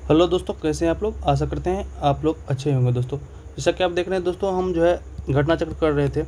Hello दोस्तों, कैसे हैं आप लोग। आशा करते हैं आप लोग अच्छे होंगे। दोस्तों जैसा कि आप देख रहे हैं दोस्तों, हम जो है घटना चक्र कर रहे थे।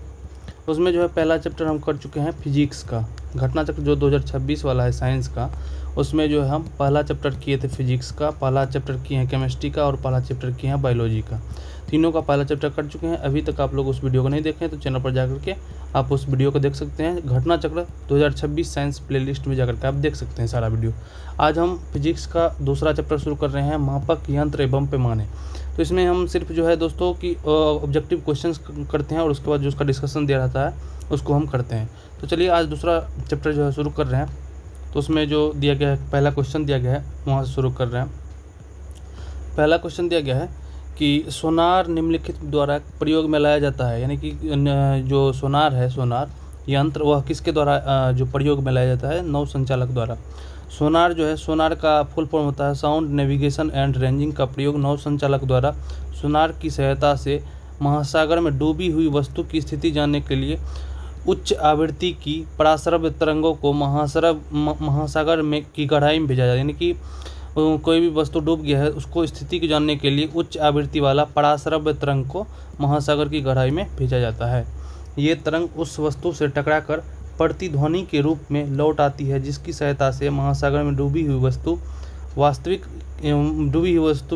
उसमें जो है पहला चैप्टर हम कर चुके हैं फिजिक्स का। घटना चक्र जो 2026 वाला है साइंस का, उसमें जो है हम पहला चैप्टर किए थे फिजिक्स का, पहला चैप्टर किए हैं केमिस्ट्री का और पहला चैप्टर किए हैं बायोलॉजी का। तीनों का पहला चैप्टर कर चुके हैं। अभी तक आप लोग उस वीडियो को नहीं देखे हैं तो चैनल पर जाकर के आप उस वीडियो को देख सकते हैं। घटना चक्र 2026 साइंस प्लेलिस्ट में जाकर के आप देख सकते हैं सारा वीडियो। आज हम फिजिक्स का दूसरा चैप्टर शुरू कर रहे हैं, मापक यंत्र एवं पैमाने। तो इसमें हम सिर्फ जो है दोस्तों की ऑब्जेक्टिव क्वेश्चंस करते हैं और उसके बाद जो उसका डिस्कशन दिया रहता है उसको हम करते हैं। तो चलिए आज दूसरा चैप्टर जो है शुरू कर रहे हैं। तो उसमें जो दिया गया है, पहला क्वेश्चन दिया गया है, वहाँ से शुरू कर रहे हैं। पहला क्वेश्चन दिया गया है कि सोनार निम्नलिखित द्वारा प्रयोग में लाया जाता है। यानी कि जो सोनार है, सोनार यंत्र, वह किसके द्वारा जो प्रयोग में लाया जाता है? नौ संचालक द्वारा। सोनार जो है, सोनार का फुल फॉर्म होता है साउंड नेविगेशन एंड रेंजिंग का प्रयोग नौ संचालक द्वारा सोनार की सहायता से महासागर में डूबी हुई वस्तु की स्थिति जानने के लिए उच्च आवृत्ति की पराश्रव्य तरंगों को महासागर में की गहराई में भेजा जाता है। यानी कि कोई भी वस्तु डूब गया है उसको स्थिति को जानने के लिए उच्च आवृत्ति वाला पराश्रव्य तरंग को महासागर की गहराई में भेजा जाता है। ये तरंग उस वस्तु से टकराकर प्रतिध्वनि के रूप में लौट आती है, जिसकी सहायता से महासागर में डूबी हुई वस्तु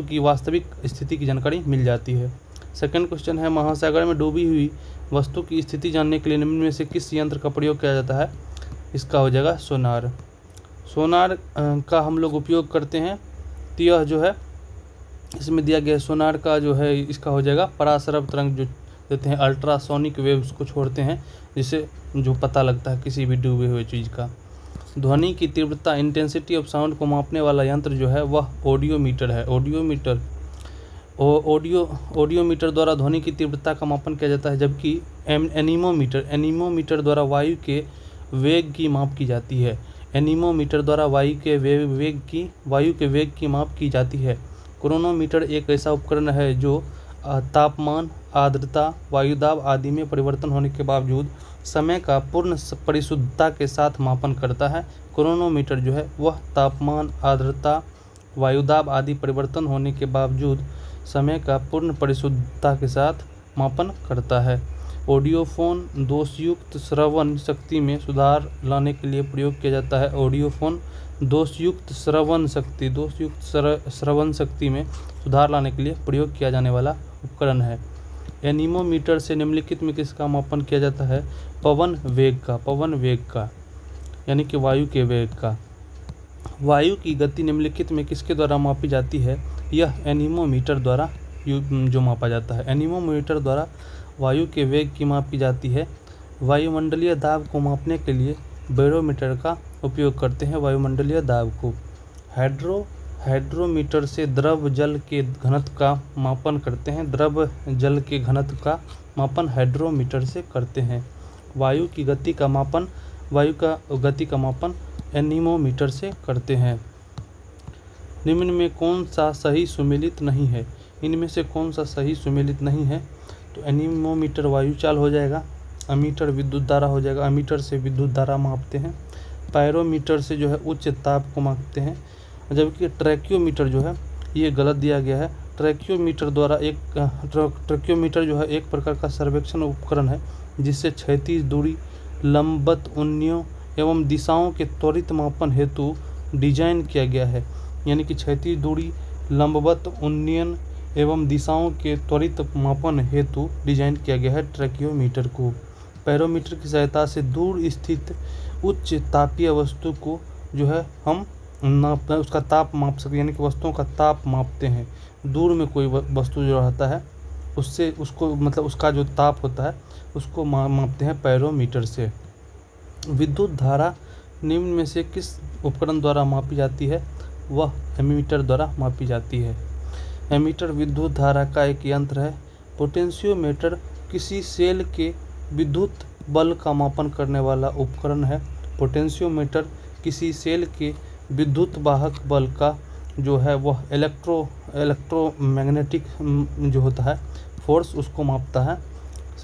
की वास्तविक स्थिति की जानकारी मिल जाती है। सेकंड क्वेश्चन है, महासागर में डूबी हुई वस्तु की स्थिति जानने के लिए निम्न में से किस यंत्र का प्रयोग किया जाता है? इसका हो जाएगा सोनार। सोनार का हम लोग उपयोग करते हैं। तो यह जो है इसमें दिया गया सोनार का जो है इसका हो जाएगा पराश्रव्य तरंग जो देते हैं, अल्ट्रासोनिक वेव्स को छोड़ते हैं, जिससे जो पता लगता है किसी भी डूबे हुए चीज़ का। ध्वनि की तीव्रता इंटेंसिटी ऑफ साउंड को मापने वाला यंत्र जो है वह ऑडियोमीटर है। ऑडियोमीटर द्वारा ध्वनि की तीव्रता का मापन किया जाता है, जबकि एनीमोमीटर द्वारा वायु के वेग की माप की जाती है। एनीमोमीटर द्वारा वायु के वेग की माप की जाती है। क्रोनोमीटर एक ऐसा उपकरण है जो तापमान, आर्द्रता, वायुदाब आदि में परिवर्तन होने के बावजूद समय का पूर्ण परिशुद्धता के साथ मापन करता है। क्रोनोमीटर जो है वह तापमान, आर्द्रता, वायुदाब आदि परिवर्तन होने के बावजूद समय का पूर्ण परिशुद्धता के साथ मापन करता है। ऑडियोफोन दोषयुक्त श्रवण शक्ति में सुधार लाने के लिए प्रयोग किया जाता है। ऑडियोफोन दोषयुक्त श्रवण शक्ति में सुधार लाने के लिए प्रयोग किया जाने वाला उपकरण है। एनीमोमीटर से निम्नलिखित में किसका मापन किया जाता है? पवन वेग का यानी कि वायु के वेग का। वायु की गति निम्नलिखित में किसके द्वारा मापी जाती है? यह एनीमोमीटर द्वारा जो मापा जाता है। एनीमोमीटर द्वारा वायु के वेग की माप की जाती है। वायुमंडलीय दाब को मापने के लिए बैरोमीटर का उपयोग करते हैं। वायुमंडलीय दाब को हाइड्रोमीटर से द्रव जल के घनत्व का मापन करते हैं। द्रव जल के घनत्व का मापन हाइड्रोमीटर से करते हैं। वायु की गति का मापन एनीमोमीटर से करते हैं। निम्न में कौन सा सही सुमेलित नहीं है? इनमें से कौन सा सही सुमेलित नहीं है? तो एनीमोमीटर वायु चाल हो जाएगा, अमीटर विद्युत धारा हो जाएगा, अमीटर से विद्युत धारा मापते हैं, पायरोमीटर से जो है उच्च ताप को मापते हैं, जबकि ट्रैकियोमीटर जो है ये गलत दिया गया है। ट्रैकियोमीटर जो है एक प्रकार का सर्वेक्षण उपकरण है जिससे क्षैतिज दूरी, लंबवत उन्नयों एवं दिशाओं के त्वरित मापन हेतु डिजाइन किया गया है। यानी कि क्षैतिज दूरी, लंबवत उन्नयन एवं दिशाओं के त्वरित मापन हेतु डिजाइन किया गया है ट्रैकियोमीटर को। पैरोमीटर की सहायता से दूर स्थित उच्च तापीय वस्तु को जो है हम उसका ताप माप सकते, यानी कि वस्तुओं का ताप मापते हैं। दूर में कोई वस्तु जो रहता है उसका जो ताप होता है उसको मापते हैं पैरोमीटर से। विद्युत धारा निम्न में से किस उपकरण द्वारा मापी जाती है? वह एमीटर द्वारा मापी जाती है। एमीटर विद्युत धारा का एक यंत्र है। पोटेंशियोमीटर किसी सेल के विद्युत बल का मापन करने वाला उपकरण है। पोटेंशियोमीटर किसी सेल के विद्युत वाहक बल का जो है वह इलेक्ट्रोमैग्नेटिक जो होता है फोर्स, उसको मापता है,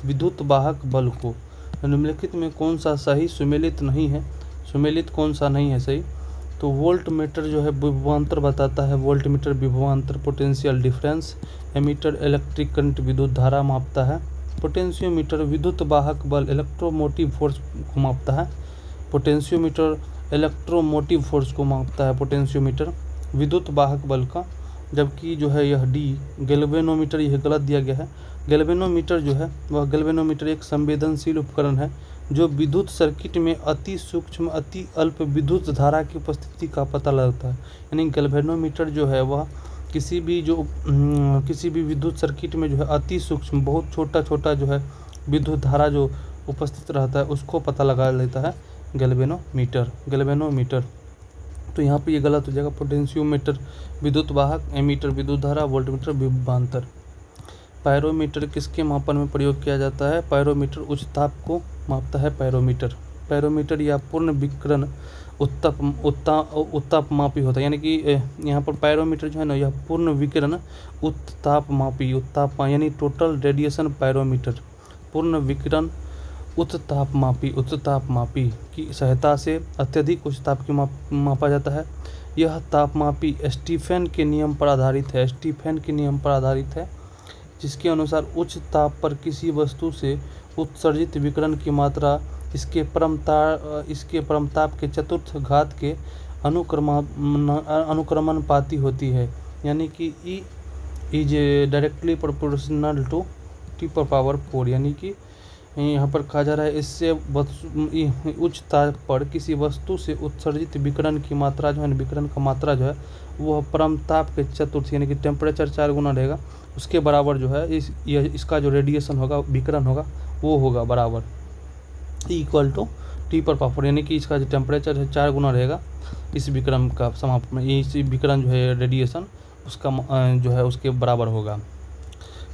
विद्युत वाहक बल को। निम्नलिखित में कौन सा सही सुमेलित नहीं है? सुमेलित कौन सा नहीं है सही? तो वोल्ट मीटर जो है विभवांतर बताता है, वोल्ट मीटर विभवांतर, potential difference. Ammeter electric current विद्युत धारा मापता है। पोटेंशियोमीटर विद्युत वाहक बल इलेक्ट्रोमोटिव फोर्स को मापता है। पोटेंशियोमीटर इलेक्ट्रोमोटिव फोर्स को मापता है पोटेंशियोमीटर, विद्युत वाहक बल का। जबकि जो है यह डी गैल्वेनोमीटर, यह गलत दिया गया है। गैल्वेनोमीटर जो है वह गैल्वेनोमीटर एक संवेदनशील उपकरण है जो विद्युत सर्किट में अति सूक्ष्म अति अल्प विद्युत धारा की उपस्थिति का पता लगाता है। यानी गैल्वेनोमीटर जो है वह किसी भी विद्युत सर्किट में जो है अति सूक्ष्म बहुत छोटा छोटा जो है विद्युत धारा जो उपस्थित रहता है उसको पता लगा लेता है गैल्वेनोमीटर। तो यहाँ पे ये गलत हो जाएगा। पोटेंशियोमीटर विद्युत वाहक, एमीटर विद्युत धारा, वोल्टमीटर विभवांतर। पायरोमीटर किसके मापन में प्रयोग किया जाता है? पायरोमीटर उच्च ताप को मापता है। पायरोमीटर या पूर्ण विकिरण उत्तापमापी होता है। यानी कि यहाँ पर पायरोमीटर जो है ना यह पूर्ण विकिरण उत्तापमापी यानी टोटल रेडिएशन पायरोमीटर, पूर्ण विकिरण उत्तापमापी की सहायता से अत्यधिक उच्च ताप की मापा जाता है। यह तापमापी स्टीफन के नियम पर आधारित है, जिसके अनुसार उच्च ताप पर किसी वस्तु से उत्सर्जित विकिरण की मात्रा इसके परमताप के चतुर्थ घात के अनुक्रमणपाती होती है। यानी कि E is directly proportional to T⁴। यानी कि यहाँ पर कहा जा रहा है इससे उच्च ताप पर किसी वस्तु से उत्सर्जित विकिरण की मात्रा जो है, विकिरण का मात्रा जो है वह परमताप के चतुर्थ यानी कि टेम्परेचर 4 गुना रहेगा, उसके बराबर जो है इसका जो रेडिएशन होगा, विकिरण होगा, वो होगा बराबर इक्वल टू T⁴। यानी कि इसका जो टेम्परेचर है 4 गुना रहेगा इस विकिरण का समाप्त में, इस विकिरण जो है रेडिएशन उसका जो है उसके बराबर होगा।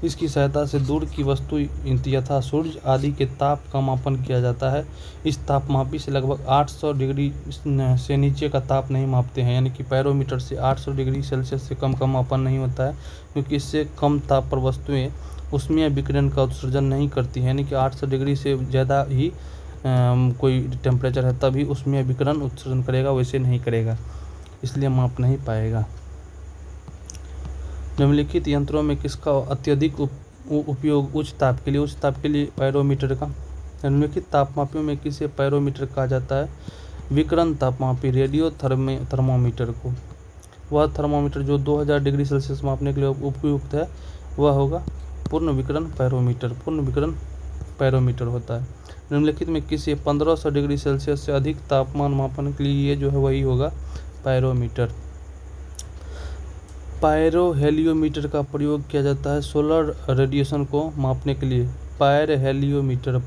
इसकी सहायता से दूर की वस्तु यथा सूर्य आदि के ताप का मापन किया जाता है। इस तापमापी से लगभग 800 डिग्री से नीचे का ताप नहीं मापते हैं। यानी कि पायरोमीटर से 800 डिग्री सेल्सियस से कम का मापन नहीं होता है, क्योंकि इससे कम ताप पर वस्तुएं उसमें विकिरण का उत्सर्जन नहीं करती हैं। यानी कि 800 डिग्री से ज़्यादा ही कोई टेम्परेचर है तभी उसमें विकिरण उत्सर्जन करेगा, वैसे नहीं करेगा, इसलिए माप नहीं पाएगा। निम्नलिखित यंत्रों में किसका अत्यधिक उपयोग उच्च ताप के लिए पायरोमीटर का? निम्नलिखित तापमापियों में किसे पायरोमीटर कहा जाता है? विकिरण तापमापी रेडियो थर्मोमीटर को। वह थर्मोमीटर जो 2000 डिग्री सेल्सियस मापने के लिए उपयुक्त है वह होगा पूर्ण विकिरण पायरोमीटर होता है। निम्नलिखित में किसी 1500 डिग्री सेल्सियस से अधिक तापमान मापन के लिए ये जो है वही होगा पायरोमीटर। पायरोहेलियोमीटर का प्रयोग किया जाता है सोलर रेडिएशन को मापने के लिए। पायरोहेलियोमीटर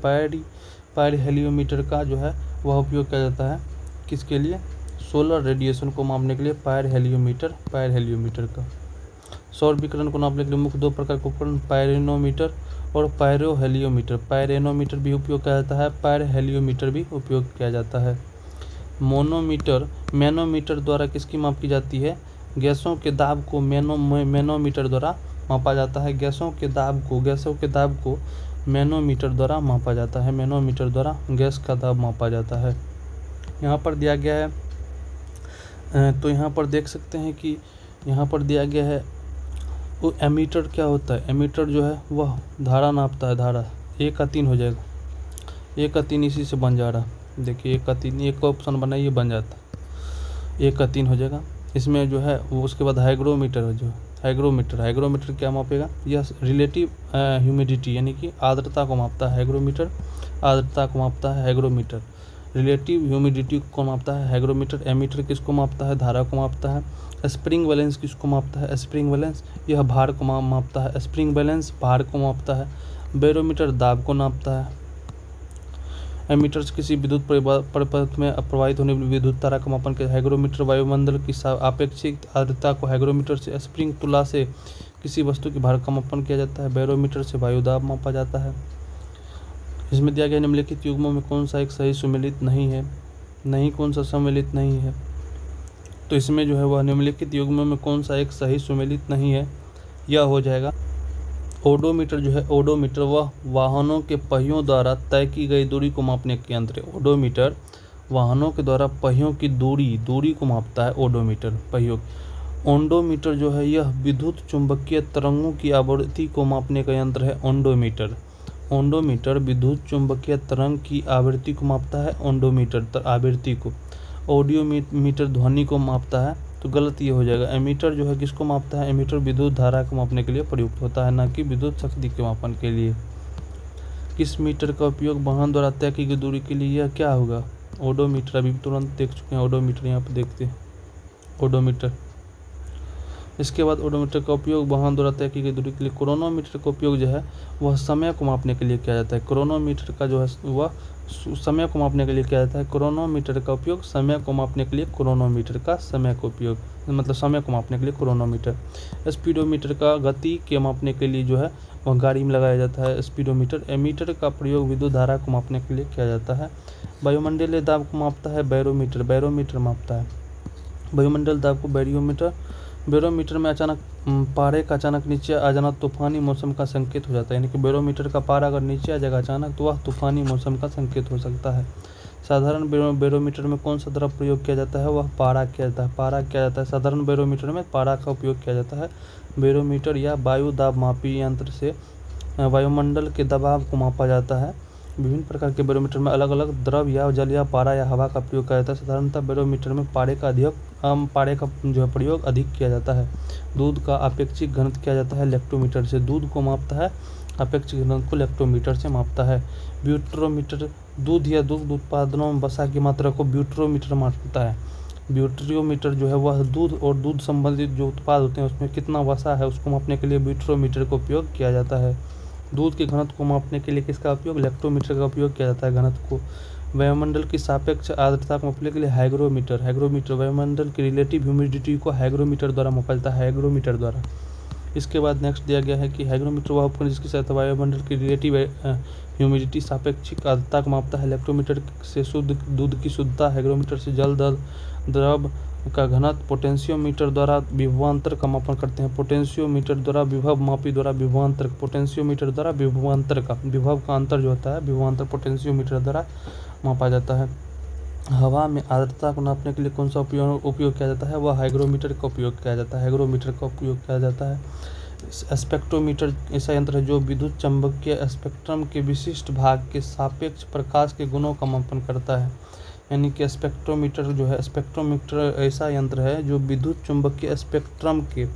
का जो है वह उपयोग किया जाता है किसके लिए? सोलर रेडिएशन को मापने के लिए पायरोहेलियोमीटर का। सौर विकिरण को नापने के लिए मुख्य 2 प्रकार के उपकरण पायरोनोमीटर और पायरोहेलियोमीटर। पायरोनोमीटर भी उपयोग किया जाता है, पायरोहेलियोमीटर भी उपयोग किया जाता है। मैनोमीटर द्वारा किसकी माप की जाती है? गैसों के दाब को मैनोमीटर द्वारा मापा जाता है। गैसों के दाब को मैनोमीटर द्वारा मापा जाता है। मैनोमीटर द्वारा गैस का दाब मापा जाता है। यहाँ पर दिया गया है, तो यहाँ पर देख सकते हैं कि यहाँ पर दिया गया है वो एमीटर क्या होता है? एमीटर जो है वह धारा नापता है। धारा 1 का 3 हो जाएगा, 1 का 3 इसी से बन जा रहा। देखिए 1 का 3, एक ऑप्शन बनाइए बन जाता, 1 का 3 हो जाएगा। इसमें जो है वो उसके बाद हाइग्रोमीटर क्या मापेगा? यह रिलेटिव ह्यूमिडिटी यानी कि आर्द्रता को मापता है। हाइग्रोमीटर आर्द्रता को मापता है। हाइग्रोमीटर रिलेटिव ह्यूमिडिटी को मापता है। हाइग्रोमीटर एमीटर किसको मापता है? धारा को मापता है। स्प्रिंग बैलेंस किसको मापता है? स्प्रिंग बैलेंस यह भार को मापता है। स्प्रिंग बैलेंस भार को मापता है। बैरोमीटर दाब को नापता है। एमीटर्स किसी विद्युत परिपथ में प्रवाहित होने वाली विद्युत धारा का मापन किया। हाइग्रोमीटर वायुमंडल की आपेक्षिक आर्द्रता को हाइग्रोमीटर से स्प्रिंग तुला से किसी वस्तु की भार का मापन किया जाता है। बैरोमीटर से वायु दाब मापा जाता है। इसमें दिया गया निम्नलिखित युग्मों में कौन सा एक सही सम्मिलित नहीं है? कौन सा सम्मिलित नहीं है? तो इसमें जो है वह निम्नलिखित युग्मों में कौन सा एक सही सम्मिलित नहीं है? यह हो जाएगा ओडोमीटर जो है। ओडोमीटर वह वाहनों के पहियों द्वारा तय की गई दूरी को मापने के यंत्र है। ओडोमीटर वाहनों के द्वारा पहियों की दूरी को मापता है ओडोमीटर। पहियों ओंडोमीटर जो है यह विद्युत चुंबकीय तरंगों की आवृत्ति को मापने का यंत्र है। ओंडोमीटर विद्युत चुंबकीय तरंग की आवृत्ति को मापता है। ओंडोमीटर आवृत्ति को। ऑडियोमीटर ध्वनि को मापता है, तो गलत ये हो जाएगा। एमीटर जो है किसको मापता है? एमीटर विद्युत धारा को मापने के लिए प्रयुक्त होता है, न कि विद्युत शक्ति के मापन के लिए। किस मीटर का उपयोग वाहन द्वारा तय की गई दूरी के लिए? यह क्या होगा? ओडोमीटर। अभी तुरंत देख चुके हैं ओडोमीटर, यहाँ पर देखते हैं ओडोमीटर। इसके बाद ओडोमीटर का उपयोग वाहन द्वारा तय की गई दूरी के लिए। क्रोनोमीटर का उपयोग जो है वह समय को मापने के लिए किया जाता है। क्रोनोमीटर का जो है वह समय को मापने के लिए किया जाता है। क्रोनोमीटर का उपयोग समय को मापने के लिए। क्रोनोमीटर का समय को उपयोग मतलब समय को मापने के लिए क्रोनोमीटर। स्पीडोमीटर का गति के मापने के लिए जो है वह गाड़ी में लगाया जाता है स्पीडोमीटर। एमीटर का प्रयोग विद्युत धारा को मापने के लिए किया जाता है। वायुमंडलीय दाब को मापता है बैरोमीटर। बैरोमीटर मापता है वायुमंडल दाब को बैरोमीटर में अचानक पारे का अचानक नीचे आ जाना तूफानी मौसम का संकेत हो जाता है। यानी कि बैरोमीटर का पारा अगर नीचे आ जाएगा अचानक तो वह तूफानी मौसम का संकेत हो सकता है। साधारण बैरोमीटर में कौन सा द्रव प्रयोग किया जाता है? वह पारा किया जाता है। साधारण बैरोमीटर में पारा का उपयोग किया जाता है। बैरोमीटर या वायु दाब मापी यंत्र से वायुमंडल के दबाव को मापा जाता है। विभिन्न प्रकार के बैरोमीटर में अलग अलग द्रव या जल या पारा या हवा का प्रयोग किया जाता है। साधारणतः बैरोमीटर में पारे का जो है प्रयोग अधिक किया जाता है। दूध का आपेक्षिक घनत्व किया जाता है लेक्टोमीटर से। दूध को मापता है आपेक्षिक घनत्व को लेक्टोमीटर से मापता है। ब्यूट्रोमीटर दूध या दुग्ध उत्पादनों में वसा की मात्रा को ब्यूट्रोमीटर मापता है। ब्यूट्रोमीटर जो है वह दूध और दूध संबंधित जो उत्पाद होते हैं उसमें कितना वसा है उसको मापने के लिए ब्यूट्रोमीटर का उपयोग किया जाता है। दूध के घनत्व को मापने के लिए किसका उपयोग? लेक्टोमीटर का उपयोग किया जाता है घनत्व को। वायुमंडल की सापेक्ष आर्द्रता को मापने के लिए हाइग्रोमीटर वायुमंडल की रिलेटिव ह्यूमिडिटी को हाइग्रोमीटर द्वारा मापा जाता है। हाइग्रोमीटर द्वारा। इसके बाद नेक्स्ट दिया गया है कि हाइग्रोमीटर वह उपकरण जिसकी सहायता वायुमंडल की रिलेटिव ह्यूमिडिटी सापेक्षिक आर्द्रता को मापता है। लेक्टोमीटर से शुद्ध दूध की शुद्धता, हाइग्रोमीटर से जल द्रव का घनत्व, पोटेंशियोमीटर द्वारा विभवांतर का मापन करते हैं। पोटेंशियोमीटर द्वारा विभव मापी द्वारा विभवांतर, पोटेंशियोमीटर द्वारा विभवांतर का विभव का अंतर जो होता है विभवांतर पोटेंशियोमीटर द्वारा मापा जाता है। हवा में आर्द्रता को नापने के लिए कौन सा उपयोग किया जाता है? वह हाइग्रोमीटर का उपयोग किया जाता है। हाइग्रोमीटर का उपयोग किया जाता है। स्पेक्ट्रोमीटर ऐसा यंत्र है जो विद्युत चुम्बकीय स्पेक्ट्रम के विशिष्ट भाग के सापेक्ष प्रकाश के गुणों का मापन करता है। यानी कि स्पेक्ट्रोमीटर ऐसा यंत्र है जो विद्युत चुम्बकीय स्पेक्ट्रम के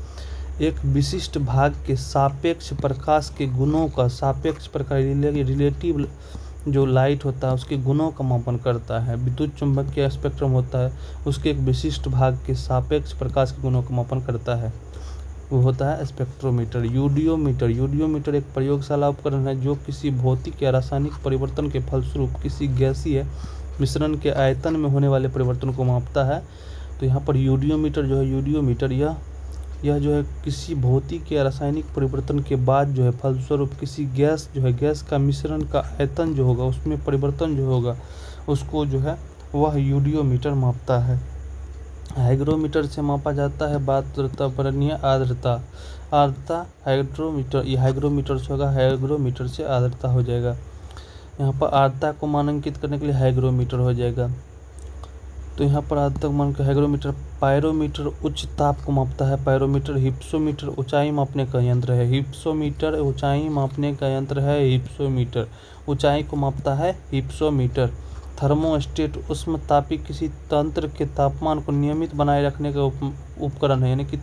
एक विशिष्ट भाग के सापेक्ष प्रकाश के गुणों का सापेक्ष प्रकाश रिलेटिव जो लाइट होता है उसके गुणों का मापन करता है। विद्युत चुम्बकीय स्पेक्ट्रम होता है उसके एक विशिष्ट भाग के सापेक्ष प्रकाश के गुणों का मापन करता है, वो होता है स्पेक्ट्रोमीटर। यूडियोमीटर एक प्रयोगशाला उपकरण है जो किसी भौतिक या रासायनिक परिवर्तन के फलस्वरूप किसी गैसीय मिश्रण के आयतन में होने वाले परिवर्तन को मापता है। तो यहाँ पर यूडियोमीटर जो है यह जो है किसी भौतिक या रासायनिक परिवर्तन के बाद जो है फलस्वरूप किसी गैस का मिश्रण का आयतन जो होगा उसमें परिवर्तन जो होगा उसको जो है वह यूडियोमीटर मापता है। हाइग्रोमीटर से मापा जाता है वातावरणीय आर्द्रता। हाइग्रोमीटर से होगा, हाइग्रोमीटर से आर्द्रता हो जाएगा। यहाँ पर आर्द्रता को मानांकित करने के लिए हाइग्रोमीटर हो जाएगा। तो यहाँ पर आर्द्रता को मान हाइग्रोमीटर। पायरोमीटर उच्च ताप को मापता है। पायरोमीटर। हिप्सोमीटर ऊंचाई मापने का यंत्र है। हिप्सोमीटर ऊंचाई मापने का यंत्र है। हिप्सोमीटर ऊंचाई को मापता है। हिप्सोमीटर। थर्मोस्टेट उष्मतापी किसी तंत्र के तापमान को नियमित बनाए रखने का उपकरण है। यानी कि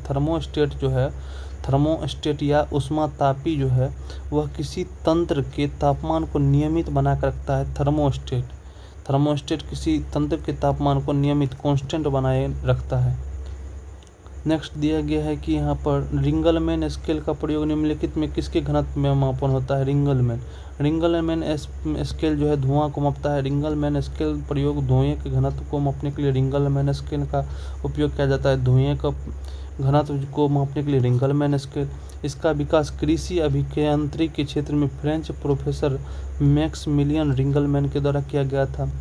थर्मोस्टेट या उष्मतापी जो है वह किसी तंत्र के तापमान को नियमित बनाकर रखता है। थर्मोस्टेट किसी तंत्र के तापमान को नियमित कांस्टेंट बनाए रखता है। नेक्स्ट दिया गया है कि यहाँ पर रिंगलमैन स्केल का प्रयोग निम्नलिखित में किसके घनत्व में मापन होता है? रिंगलमैन स्केल जो है धुआं को मापता है। रिंगलमैन स्केल प्रयोग धुएं के घनत्व को मापने के लिए रिंगलमैन स्केल का उपयोग किया जाता है। धुएं का घनत्व को मापने के लिए रिंगलमैन स्केल। इसका विकास कृषि अभियांत्रिकी के क्षेत्र में फ्रेंच प्रोफेसर मैक्समिलियन रिंगलमैन के द्वारा किया गया था।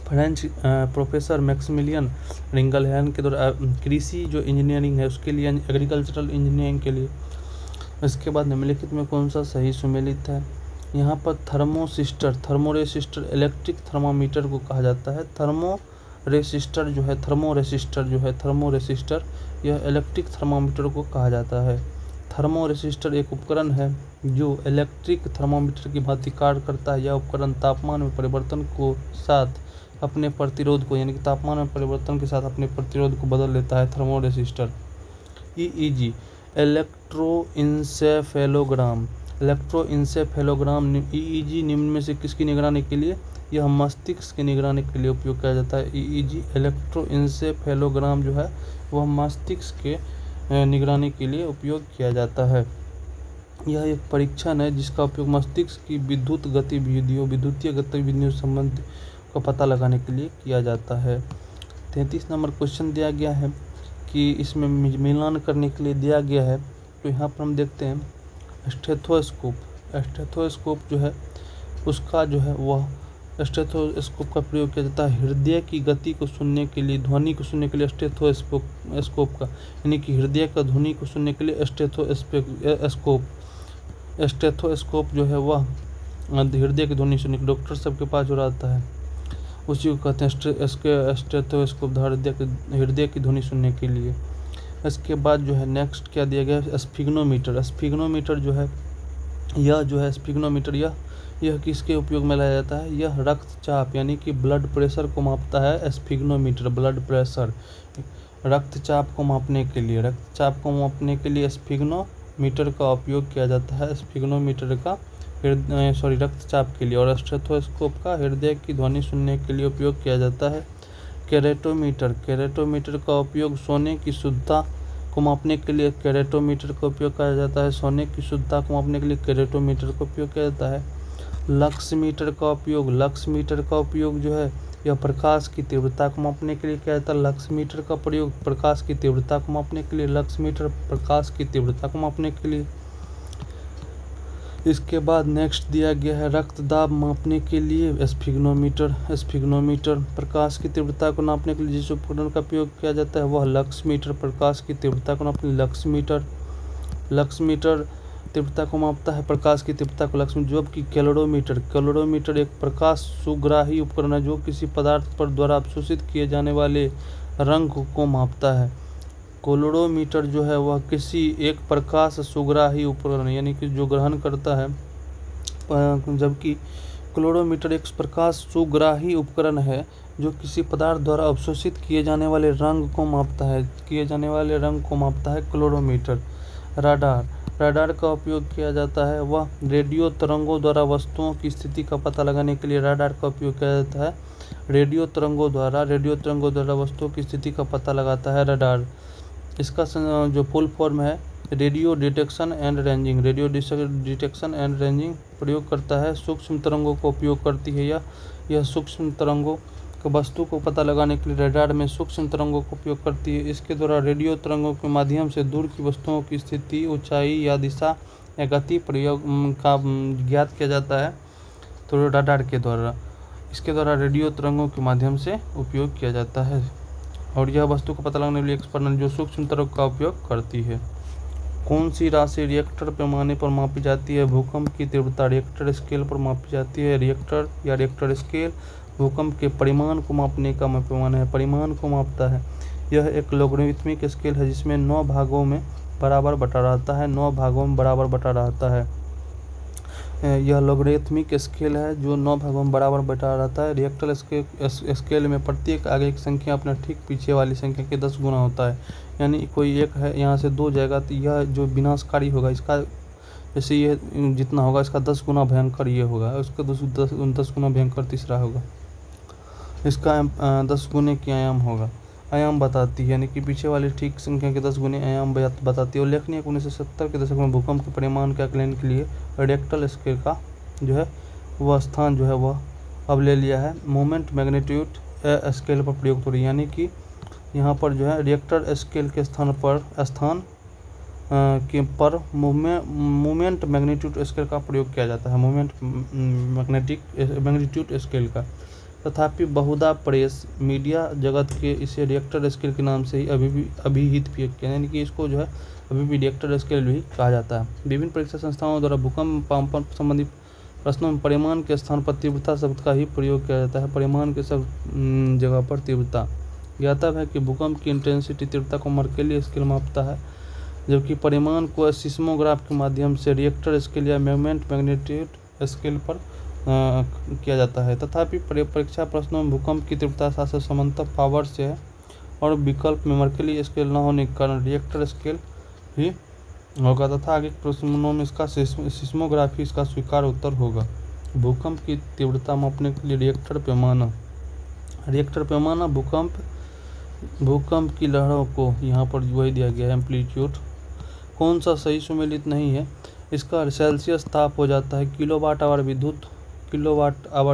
प्रोफेसर मैक्समिलियन रिंगलमैन के द्वारा कृषि जो इंजीनियरिंग है उसके लिए, एग्रीकल्चरल इंजीनियरिंग के लिए। इसके बाद निम्नलिखित में कौन सा सही सुमेलित है? यहाँ पर थर्मोरेसिस्टर इलेक्ट्रिक थर्मामीटर को कहा जाता है। थर्मोरेसिस्टर यह इलेक्ट्रिक थर्मामीटर को कहा जाता है। थर्मोरेसिस्टर एक उपकरण है जो इलेक्ट्रिक थर्मामीटर की भांति कार्य करता है। यह उपकरण तापमान में परिवर्तन को साथ अपने प्रतिरोध को, यानी कि तापमान में परिवर्तन के साथ अपने प्रतिरोध को बदल लेता है। थर्मोरेसिस्टर। EEG इलेक्ट्रोइंसेफेलोग्राम EEG निम्न में से किसकी निगरानी के लिए? यह मस्तिष्क की निगरानी के लिए उपयोग किया जाता है। EEG इलेक्ट्रोइंसेफेलोग्राम जो है वह मस्तिष्क के निगरानी के लिए उपयोग किया जाता है। यह एक परीक्षण है जिसका उपयोग मस्तिष्क की विद्युतीय गतिविधियों संबंध का पता लगाने के लिए किया जाता है। 33 नंबर क्वेश्चन दिया गया है कि इसमें मिलान करने के लिए दिया गया है। तो यहाँ पर हम देखते हैं स्टेथोस्कोप जो है उसका जो है वह स्टेथोस्कोप का प्रयोग किया जाता है हृदय की गति को सुनने के लिए, ध्वनि को सुनने के लिए स्टेथोस्कोप का, यानी कि हृदय का ध्वनि को सुनने के लिए स्टेथोस्कोप जो है वह हृदय की ध्वनि सुनने के डॉक्टर सबके पास जो रहता है उसी को कहते हैं स्टेथोस्कोप, हृदय की ध्वनि सुनने के लिए। इसके बाद जो है नेक्स्ट क्या दिया गया है? स्फिग्नोमीटर जो है यह किसके उपयोग में लाया जाता है? यह रक्तचाप यानी कि ब्लड प्रेशर को मापता है। स्फिग्नोमीटर ब्लड प्रेशर, रक्तचाप को मापने के लिए स्फिग्नोमीटर का उपयोग किया जाता है। स्फिग्नोमीटर का रक्तचाप के लिए, और स्टेथोस्कोप का हृदय की ध्वनि सुनने के लिए उपयोग किया जाता है। केरेटोमीटर का उपयोग सोने की शुद्धता को मापने के लिए केरेटोमीटर का उपयोग किया जाता है। लक्समीटर का उपयोग जो है यह प्रकाश की तीव्रता को मापने के लिए किया जाता है। लक्समीटर का प्रयोग प्रकाश की तीव्रता को मापने के लिए, इसके बाद नेक्स्ट दिया गया है रक्तदाब मापने के लिए स्फिग्नोमीटर। प्रकाश की तीव्रता को नापने के लिए जिस उपकरण का उपयोग किया जाता है वह लक्समीटर, प्रकाश की तीव्रता को नापने लक्समीटर तीव्रता को मापता है, प्रकाश की तीव्रता को लक्समीटर। जबकि कैलोरीमीटर एक प्रकाश सुग्राही उपकरण है जो किसी पदार्थ पर द्वारा अवशोषित किए जाने वाले रंग को मापता है। कैलोरीमीटर जो है वह किसी एक प्रकाश सुग्राही उपकरण यानी कि जो ग्रहण करता है, जबकि कैलोरीमीटर एक प्रकाश सुग्राही उपकरण है जो किसी पदार्थ द्वारा अवशोषित किए जाने वाले रंग को मापता है कैलोरीमीटर। राडार का उपयोग किया जाता है, वह रेडियो तरंगों द्वारा वस्तुओं की स्थिति का पता लगाने के लिए राडार का उपयोग किया जाता है। रेडियो तरंगों द्वारा वस्तुओं की स्थिति का पता लगाता है राडार। इसका जो फुल फॉर्म है रेडियो डिटेक्शन एंड रेंजिंग प्रयोग करता है। सूक्ष्म तरंगों को उपयोग करती है यह सूक्ष्म तरंगों को वस्तु को पता लगाने के लिए रडार में सूक्ष्म तरंगों का उपयोग करती है। इसके द्वारा रेडियो तरंगों के माध्यम से दूर की वस्तुओं की स्थिति, ऊंचाई या दिशा या गति प्रयोग का ज्ञात किया जाता है। तो रडार के द्वारा इसके द्वारा रेडियो तरंगों के माध्यम से उपयोग किया जाता है, और यह वस्तु को पता लगाने के लिए एक्सटर्नल जो सूक्ष्म तरंग का उपयोग करती है। कौन सी राशि रिएक्टर पैमाने पर मापी जाती है? भूकंप की तीव्रता रिएक्टर स्केल पर मापी जाती है। रिएक्टर स्केल भूकंप के परिमाण को मापने का पैमाना है, परिमाण को मापता है। यह एक लॉगरिथमिक स्केल है जिसमें 9 भागों में बराबर बटा रहता है। यह लॉगरिथमिक स्केल है जो 9 भागों में बराबर बटा रहता है। रिएक्टर स्केल में प्रत्येक आगे की संख्या अपने ठीक पीछे वाली संख्या के 10 गुना होता है। यानी कोई एक है यहाँ से 2 जाएगा तो यह जो विनाशकारी होगा इसका जैसे ये जितना होगा इसका 10 गुना भयंकर ये होगा, उसका 10 गुना भयंकर तीसरा होगा। इसका 10 गुने की आयाम बताती है, यानी कि पीछे वाली ठीक संख्या के 10 गुने आयाम बताती है। उल्लेखनीय 1970 के दशक में भूकंप के परिमाण के आकलन के लिए रिएक्टर स्केल का जो है वह स्थान जो है वह अब ले लिया है मोमेंट मैग्नीट्यूड स्केल पर प्रयुक्त हो रही है। यानी कि यहाँ पर जो है रिएक्टर स्केल के स्थान पर मोमेंट मैग्नीट्यूड स्केल का प्रयोग किया जाता है, मोमेंट मैग्नीट्यूड स्केल का। तथापि बहुधा प्रेस मीडिया जगत के इसे रिएक्टर स्केल के नाम से ही अभिहित किया, यानी कि इसको जो है अभी भी रिएक्टर स्केल भी कहा जाता है। विभिन्न परीक्षा संस्थाओं द्वारा भूकंप संबंधी प्रश्नों में परिमाण के स्थान पर तीव्रता शब्द का ही प्रयोग किया जाता है। परिमाण के सब जगह पर तीव्रता। ज्ञातव्य है कि भूकंप की इंटेंसिटी तीव्रता को मर्केली स्केल मापता है, जबकि परिमाण को सिस्मोग्राफ के माध्यम से रिएक्टर स्केल या मोमेंट मैग्नीट्यूड स्केल पर किया जाता है। तथापि परीक्षा प्रश्नों में भूकंप की तीव्रता शास्त्र सामान्यतः पावर से है और विकल्प में मर्केली स्केल न होने के कारण रिएक्टर स्केल ही होगा तथा आगे प्रश्नों में इसका सिस्मोग्राफी इसका स्वीकार्य उत्तर होगा। भूकंप की तीव्रता मापने के लिए रिएक्टर पैमाना। रिएक्टर पैमाना भूकंप की लहरों को यहाँ पर वही दिया गया है एम्पलीट्यूड। कौन सा सही सुमेलित नहीं है, इसका सेल्सियस ताप हो जाता है। किलोवाट आवर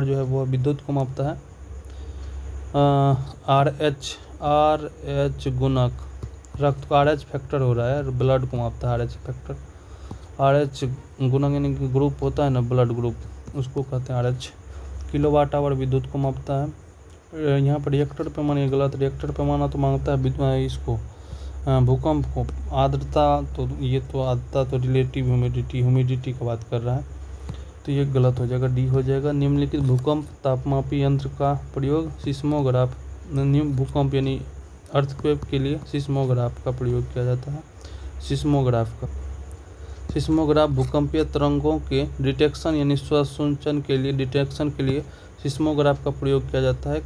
जो है वो विद्युत को मापता है। आर एच गुणक रक्त का RH फैक्टर हो रहा है, ब्लड को मापता है RH फैक्टर। RH गुणक यानी कि ग्रुप होता है ना, ब्लड ग्रुप, उसको कहते हैं RH। किलोवाट आवर विद्युत को मापता है। यहाँ पर रिएक्टर पैमाना गलत। रिएक्टर पैमाना तो मांगता है इसको भूकंप को। आर्द्रता तो ये तो आर्द्रता तो रिलेटिव ह्यूमिडिटी की बात कर रहा है, तो ये गलत हो जाएगा, डी हो जाएगा। निम्नलिखित भूकंप तापमापी यंत्र का प्रयोग सिस्मोग्राफ भूकंप यानी अर्थक्वेक के लिए सिस्मोग्राफ का प्रयोग किया जाता है। सिस्मोग्राफ भूकंपीय तरंगों के डिटेक्शन यानी स्वसूचन के लिए सिस्मोग्राफ का प्रयोग किया जाता है।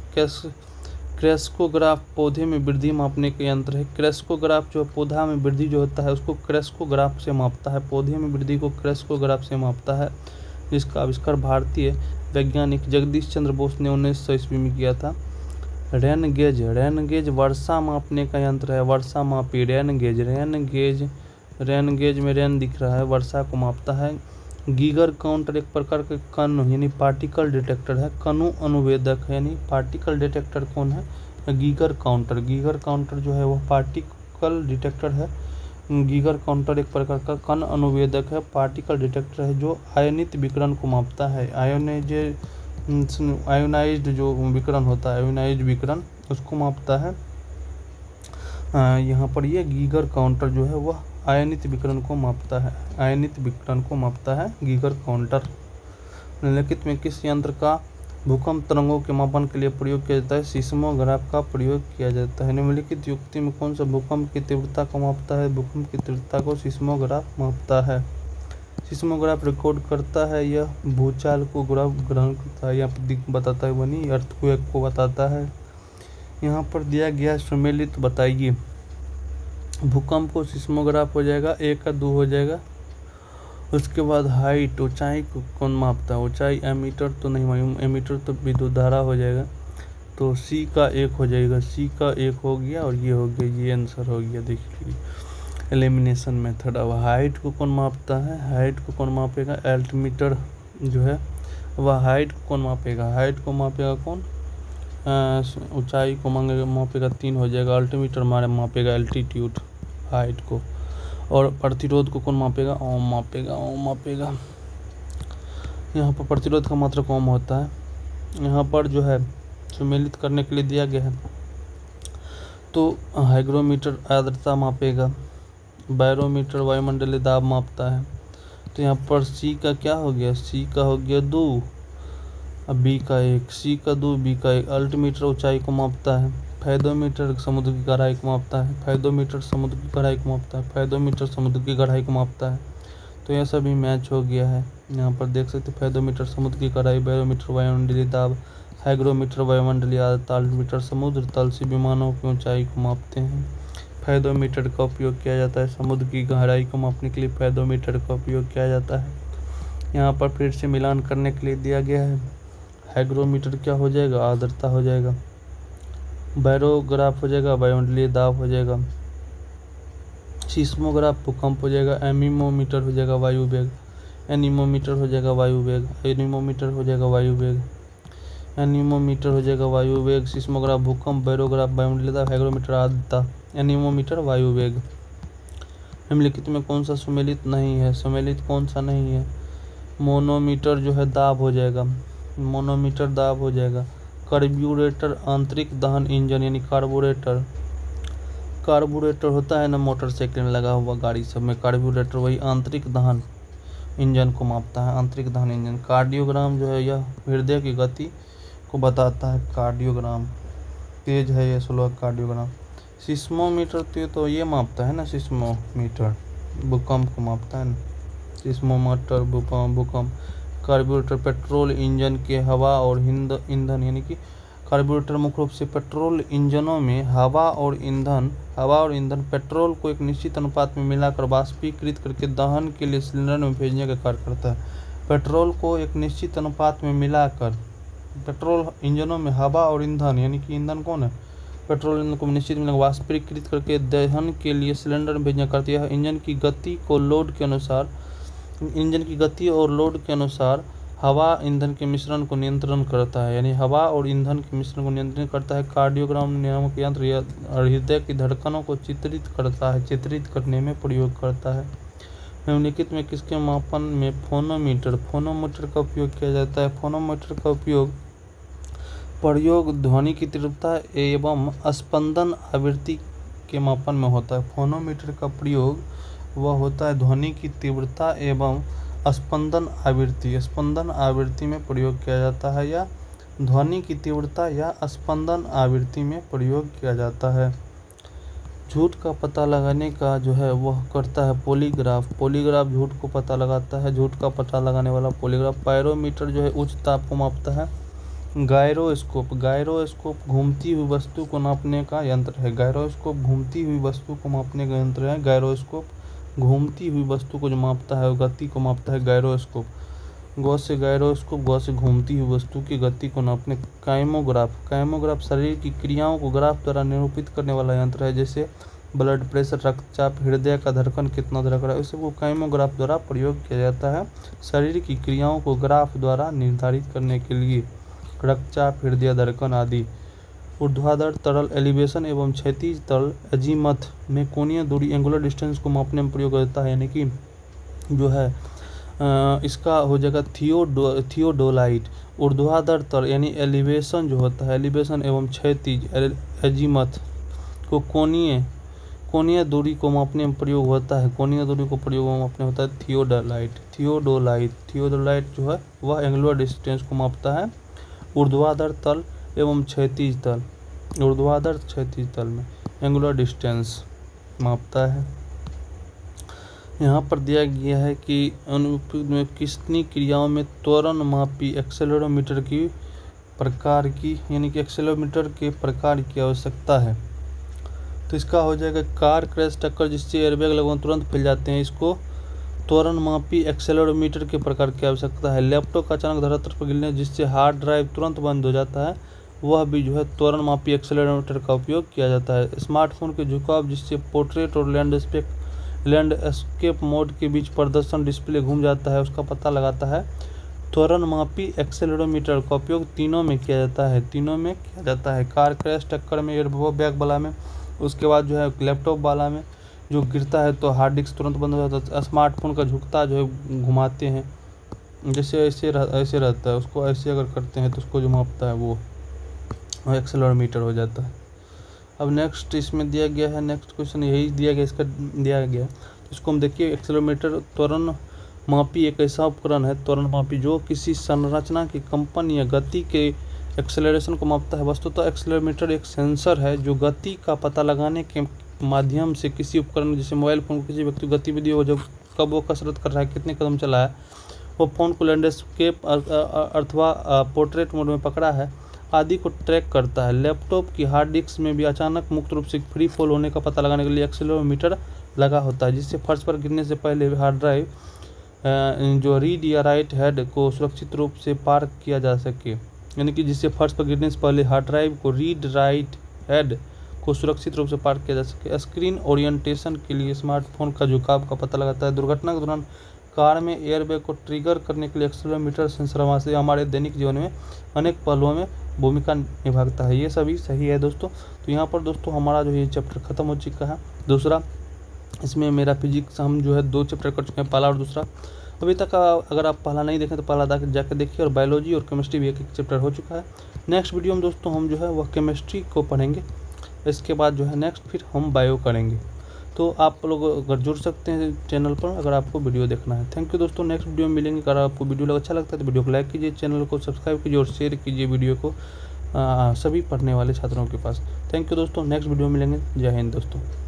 क्रेस्कोग्राफ पौधे में वृद्धि मापने के यंत्र है। क्रेस्कोग्राफ जो पौधा में वृद्धि जो होता है उसको क्रेस्कोग्राफ से मापता है, पौधे में वृद्धि को क्रेस्कोग्राफ से मापता है, जिसका आविष्कार भारतीय वैज्ञानिक जगदीश चंद्र बोस ने 1900 ईस्वी में किया था। रेन गेज वर्षा मापने का यंत्र है। वर्षा मापी रेन गेज में रेन दिख रहा है, वर्षा को मापता है। गीगर काउंटर एक प्रकार के कण यानी पार्टिकल डिटेक्टर है। कणु अनुवेदक है यानी पार्टिकल डिटेक्टर कौन है, गीगर काउंटर जो है वह पार्टिकल डिटेक्टर है। गीगर काउंटर एक प्रकार का कण अनुवेदक है, पार्टिकल डिटेक्टर है जो आयनित विकिरण को मापता है। आयोनाइज्ड जो विकिरण होता है, आयोनाइज्ड विकिरण उसको मापता है। यहाँ पर ये गीगर काउंटर जो है वह आयनित विकिरण को मापता है, गीगर काउंटर। निम्नलिखित में किस यंत्र का भूकंप तरंगों के मापन के लिए प्रयोग किया जाता है, सिस्मोग्राफ का प्रयोग किया जाता है। निम्नलिखित युक्ति में कौन सा भूकंप की तीव्रता को मापता है, भूकंप की तीव्रता को सिस्मोग्राफ मापता है। सिस्मोग्राफ रिकॉर्ड करता है, यह भूचाल को ग्रहण करता है, यहाँ बताता है वनी अर्थक्वेक को बताता है। यहाँ पर दिया गया सुमेलित बताइए। भूकंप को सिस्मोग्राफ हो जाएगा, 1 का 2 हो जाएगा। उसके बाद हाइट ऊंचाई को कौन मापता है, ऊंचाई एमीटर तो नहीं, एमीटर तो विद्युत धारा हो जाएगा, तो C का 1 हो जाएगा, C का 1 हो गया और ये हो गया, ये आंसर हो गया। देख लीजिए एलिमिनेशन मेथड। अब हाइट को कौन मापता है, हाइट को कौन मापेगा, एल्टीमीटर जो है वह हाइट को कौन मापेगा, हाइट को मापेगा कौन, ऊंचाई को मापेगा 3 हो जाएगा। अल्टीमीटर मापेगा एल्टीट्यूड हाइट को। और प्रतिरोध को कौन मापेगा, ओम मापेगा। यहाँ पर प्रतिरोध का मात्रक ओम होता है। यहाँ पर जो है सुमेलित करने के लिए दिया गया है, तो हाइग्रोमीटर आर्द्रता मापेगा, बैरोमीटर वायुमंडलीय दाब मापता है। तो यहाँ पर C का क्या हो गया, C का हो गया 2, अब B का 1, C का 2, B का 1। अल्टीमीटर ऊंचाई को मापता है, फेदोमीटर समुद्र की गहराई को मापता है, फेदोमीटर समुद्र की गहराई को मापता है, फेदोमीटर समुद्र की गहराई को मापता है। तो यह सभी मैच हो गया है। यहाँ पर देख सकते हैं फेदोमीटर समुद्र की गहराई, बैरोमीटर वायुमंडलीय दाब, हाइग्रोमीटर वायुमंडलीय आर्द्रता, अल्टीमीटर समुद्र तल से विमानों की ऊंचाई को मापते हैं। फेदोमीटर का उपयोग किया जाता है, समुद्र की गहराई को मापने के लिए फेदोमीटर का उपयोग किया जाता है। यहाँ पर फिर से मिलान करने के लिए दिया गया है। हाइग्रोमीटर क्या हो जाएगा, आर्द्रता हो जाएगा, बैरोग्राफ हो जाएगा, वायुमंडलीय दाब हो जाएगा, सिस्मोग्राफ भूकंप हो जाएगा, एनीमोमीटर हो जाएगा वायु वेग, एनीमोमीटर हो जाएगा वायु वेग, एनीमोमीटर हो जाएगा वायु वेग, एनीमोमीटर हो जाएगा वायु वेग, सिस्मोग्राफ भूकंप, बैरोग्राफ वायुमंडलीय दाब, हाइग्रोमीटर आर्द्रता, एनीमोमीटर वायु वेग। निम्नलिखित में कौन सा सुमेलित नहीं है, सुमेलित कौन सा नहीं है, मोनोमीटर जो है दाब हो जाएगा, मोनोमीटर दाब हो जाएगा। कार्ब्यूरेटर आंतरिक दहन इंजन यानी कार्बोरेटर होता है ना मोटरसाइकिल में लगा हुआ, गाड़ी सब में कार्बोरेटर, वही आंतरिक दहन इंजन को मापता है, आंतरिक दहन इंजन। कार्डियोग्राम जो है यह हृदय की गति को बताता है, कार्डियोग्राम। तेज है या स्लो कार्डियोग्राम। सिस्मोमीटर तो ये मापता है ना, सिस्मोमीटर भूकंप को मापता है ना, सिस्मोमीटर भूकंप। कार्बोरेटर पेट्रोल इंजन के हवा और ईंधन यानी कि कार्बोरेटर मुख्य रूप से पेट्रोल इंजनों में हवा और ईंधन पेट्रोल को एक निश्चित अनुपात में मिलाकर वाष्पीकृत करके दहन के लिए सिलेंडर में भेजने का कार्य करता है। पेट्रोल को एक निश्चित अनुपात में मिलाकर पेट्रोल इंजनों में हवा और ईंधन यानी कि ईंधन कौन है, पेट्रोल ईंधन को निश्चित मिलाकर वाष्पीकृत करके दहन के लिए सिलेंडर में भेजना करती है। इंजन की गति और लोड के अनुसार हवा ईंधन के मिश्रण को नियंत्रण करता है, यानी हवा और ईंधन के मिश्रण को नियंत्रित करता है। कार्डियोग्राम नियामक यंत्र हृदय की धड़कनों को चित्रित करने में प्रयोग करता है। निम्नलिखित में किसके मापन में फोनोमीटर का उपयोग किया जाता है? फोनोमीटर का प्रयोग ध्वनि की तीव्रता एवं स्पंदन आवृत्ति के मापन में होता है। फोनोमीटर का प्रयोग वह होता है ध्वनि की तीव्रता एवं स्पंदन आवृत्ति में प्रयोग किया जाता है, या ध्वनि की तीव्रता या स्पंदन आवृत्ति में प्रयोग किया जाता है। झूठ का पता लगाने का जो है वह करता है पॉलीग्राफ झूठ को पता लगाता है, झूठ का पता लगाने वाला पॉलीग्राफ। पायरोमीटर जो है उच्च ताप को मापता है। गायरोस्कोप घूमती हुई वस्तु को नापने का यंत्र है। घूमती हुई वस्तु को जो मापता है, गति को मापता है गायरोस्कोप। गौ से घूमती हुई वस्तु की गति को नापने। काइमोग्राफ शरीर की क्रियाओं को ग्राफ द्वारा निरूपित करने वाला यंत्र है, जैसे ब्लड प्रेशर, रक्तचाप, हृदय का धड़कन कितना धड़क रहा है, इसे वो काइमोग्राफ द्वारा प्रयोग किया जाता है शरीर की क्रियाओं को ग्राफ द्वारा निर्धारित करने के लिए, रक्तचाप, हृदय धड़कन आदि। ऊर्ध्वाधर तरल एलिवेशन एवं क्षैतिज तरल अजीमथ में कोणीय दूरी एंगुलर डिस्टेंस को मापने में प्रयोग होता है, यानी कि जो है इसका हो जाएगा थियोडोलाइट। ऊर्ध्वाधर तरल यानी एलिवेशन जो होता है, एलिवेशन एवं क्षैतिज अजीमथ को कोणीय दूरी को मापने में प्रयोग होता है, थियोडोलाइट जो है वह एंगुलर डिस्टेंस को मापता है ऊर्ध्वाधर तल एवं क्षैतिज तल में एंगुलर डिस्टेंस मापता है। यहाँ पर दिया गया है कि कितनी क्रियाओं में त्वरण मापी एक्सेलेरोमीटर के प्रकार की आवश्यकता है। तो इसका हो जाएगा कार क्रैश टक्कर जिससे एयरबैग लगभग तुरंत फैल जाते हैं, इसको त्वरण मापी एक्सेलेरोमीटर के प्रकार की आवश्यकता है। लैपटॉप का अचानक धरातल पर गिरने जिससे हार्ड ड्राइव तुरंत बंद हो जाता है, वह भी जो है त्वरण मापी एक्सेलेरोमीटर का उपयोग किया जाता है। स्मार्टफोन के झुकाव जिससे पोर्ट्रेट और लैंडस्केप मोड के बीच प्रदर्शन डिस्प्ले घूम जाता है, उसका पता लगाता है। त्वरण मापी एक्सेलेरोमीटर का उपयोग तीनों में किया जाता है। कार क्रैश टक्कर में, एयरबैग वाला में, उसके बाद जो है लैपटॉप वाला में जो गिरता है तो हार्ड डिस्क तुरंत बंद हो जाता है। स्मार्टफोन का झुकता जो है घुमाते हैं, जैसे ऐसे रहता है, उसको ऐसे अगर करते हैं तो उसको जो मापता है वो एक्सेलेरोमीटर हो जाता है। अब नेक्स्ट इसमें दिया गया है, नेक्स्ट क्वेश्चन यही दिया गया तो इसको हम देखिए। एक्सेलेरोमीटर त्वरण मापी एक ऐसा उपकरण है, त्वरण मापी जो किसी संरचना की कंपन या गति के एक्सेलरेशन को मापता है। वस्तुतः एक्सेलेरोमीटर एक सेंसर है जो गति का पता लगाने के माध्यम से किसी उपकरण जैसे मोबाइल फोन को किसी व्यक्ति गतिविधि हो, जब कब वो कसरत कर रहा है, कितने कदम चला है, वो फोन को लैंडस्केप अथवा पोर्ट्रेट मोड में पकड़ा है आदि को ट्रैक करता है। लैपटॉप की हार्ड डिस्क में भी अचानक मुक्त रूप से फ्री फॉल होने का पता लगाने के लिए एक्सेलेरोमीटर लगा होता है, जिससे फर्श पर गिरने से पहले हार्ड ड्राइव जो रीड या राइट हेड को सुरक्षित रूप से पार किया जा सके, यानी कि जिससे फर्श पर गिरने से पहले हार्ड ड्राइव को रीड राइट हेड को सुरक्षित रूप से पार किया जा सके। स्क्रीन ओरिएंटेशन के लिए स्मार्टफोन का झुकाव का पता लगाता है। दुर्घटना के दौरान कार में एयरबैग को ट्रिगर करने के लिए एक्सेलेरोमीटर सेंसर से हमारे दैनिक जीवन में अनेक पहलुओं में भूमिका निभाता है। ये सभी सही है दोस्तों। तो यहाँ पर दोस्तों हमारा जो ये चैप्टर खत्म हो चुका है। दूसरा इसमें मेरा फिजिक्स हम जो है 2 चैप्टर कर चुके हैं, पहला और दूसरा। अभी तक अगर आप पहला नहीं देखें तो पहला जाकर देखिए, और बायोलॉजी और केमिस्ट्री भी एक चैप्टर हो चुका है। नेक्स्ट वीडियो में दोस्तों हम जो है वह केमिस्ट्री को पढ़ेंगे, इसके बाद जो है नेक्स्ट फिर हम बायो करेंगे। तो आप लोग अगर जुड़ सकते हैं चैनल पर अगर आपको वीडियो देखना है। थैंक यू दोस्तों, नेक्स्ट वीडियो में मिलेंगे। अगर आपको वीडियो अच्छा लगता है तो वीडियो को लाइक कीजिए, चैनल को सब्सक्राइब कीजिए और शेयर कीजिए वीडियो को सभी पढ़ने वाले छात्रों के पास। थैंक यू दोस्तों, नेक्स्ट वीडियो में मिलेंगे। जय हिंद दोस्तों।